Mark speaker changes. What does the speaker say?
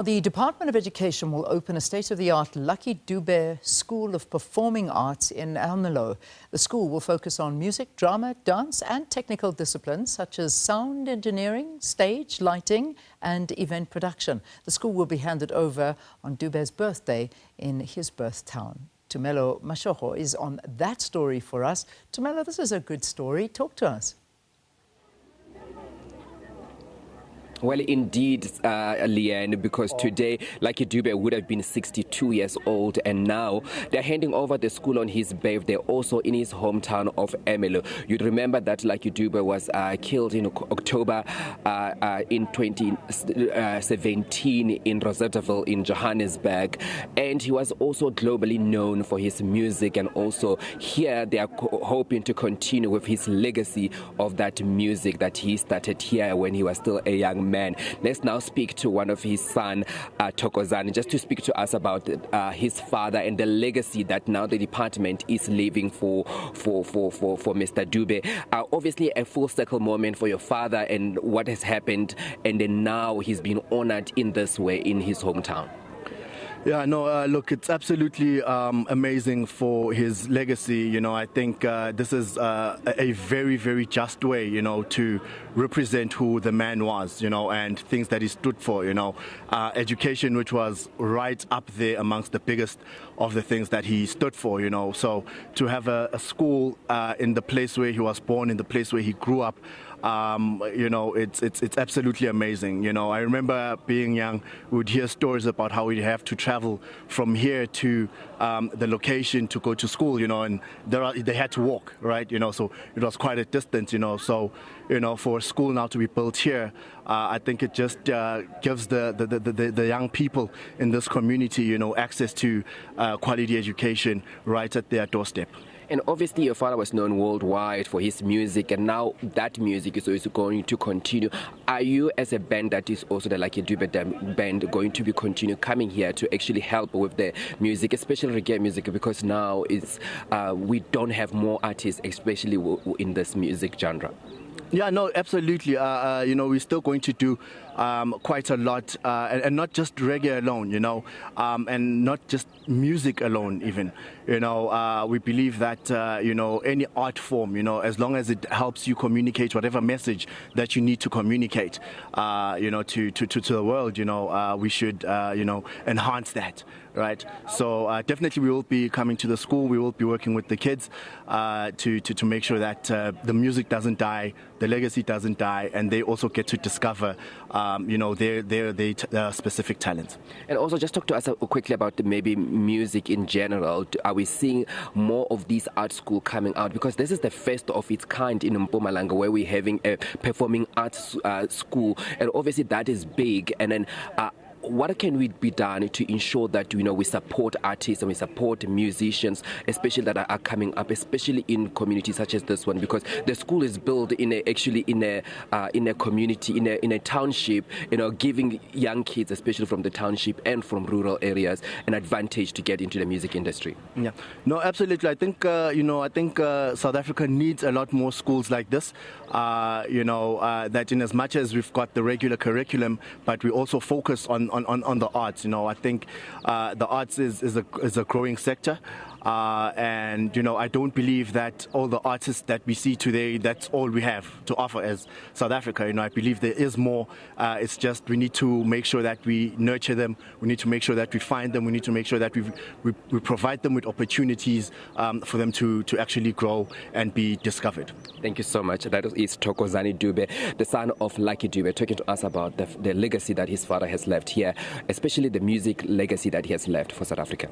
Speaker 1: The Department of Education will open a state-of-the-art Lucky Dube School of Performing Arts in Ermelo. The school will focus on music, drama, dance and technical disciplines such as sound engineering, stage, lighting and event production. The school will be handed over on Dube's birthday in his birth town. Tumelo Machogo is on that story for us. Tumelo, this is a good story. Talk to us.
Speaker 2: Well, indeed, Leanne, because today, Lucky Dube would have been 62 years old, and now they're handing over the school on his birthday, also in his hometown of Ermelo. You'd remember that Lucky Dube was killed in October in 2017 in Rosetterville in Johannesburg, and he was also globally known for his music, and also here they are hoping to continue with his legacy of that music that he started here when he was still a young man. Let's now speak to one of his son, Thokozani, just to speak to us about his father and the legacy that now the department is leaving for Mr. Dube. Obviously, a full circle moment for your father and what has happened, and then now he's been honored in this way in his hometown.
Speaker 3: Yeah, no, look, it's absolutely amazing for his legacy. You know, I think this is a very, very just way, you know, to represent who the man was, you know, and things that he stood for, you know. Education, which was right up there amongst the biggest of the things that he stood for, you know. So to have a school in the place where he was born, in the place where he grew up, you know, it's absolutely amazing. You know, I remember being young, we would hear stories about how we'd have to travel from here to the location to go to school, you know, and they had to walk, right? You know, so it was quite a distance, you know. So, you know, for a school now to be built here, I think it just gives the young people in this community, you know, access to quality education right at their doorstep.
Speaker 2: And obviously your father was known worldwide for his music, and now that music is also going to continue. Are you, as a band that is also the Lucky Dube band, going to be continue coming here to actually help with the music, especially reggae music, because now it's we don't have more artists, especially in this music genre?
Speaker 3: Yeah, no, absolutely. You know, we're still going to do quite a lot, and not just reggae alone, you know, and not just music alone even. You know, we believe that, you know, any art form, you know, as long as it helps you communicate whatever message that you need to communicate, you know, to the world, you know, we should, you know, enhance that. Right, so definitely we will be coming to the school. We will be working with the kids to make sure that the music doesn't die, the legacy doesn't die, and they also get to discover, you know, their specific talents.
Speaker 2: And also, just talk to us quickly about maybe music in general. Are we seeing more of these art school coming out? Because this is the first of its kind in Mpumalanga, where we're having a performing arts school, and obviously that is big. And then what can we be done to ensure that, you know, we support artists and we support musicians, especially that are coming up, especially in communities such as this one? Because the school is built in a community, in a township, you know, giving young kids, especially from the township and from rural areas, an advantage to get into the music industry.
Speaker 3: Yeah, no, absolutely. I think you know, I think South Africa needs a lot more schools like this. You know, that in as much as we've got the regular curriculum, but we also focus on the arts. You know, I think the arts is a growing sector. And, you know, I don't believe that all the artists that we see today, that's all we have to offer as South Africa. You know, I believe there is more. It's just we need to make sure that we nurture them. We need to make sure that we find them. We need to make sure that we provide them with opportunities for them to actually grow and be discovered.
Speaker 2: Thank you so much. That is Thokozani Dube, the son of Lucky Dube, talking to us about the legacy that his father has left here, especially the music legacy that he has left for South Africa.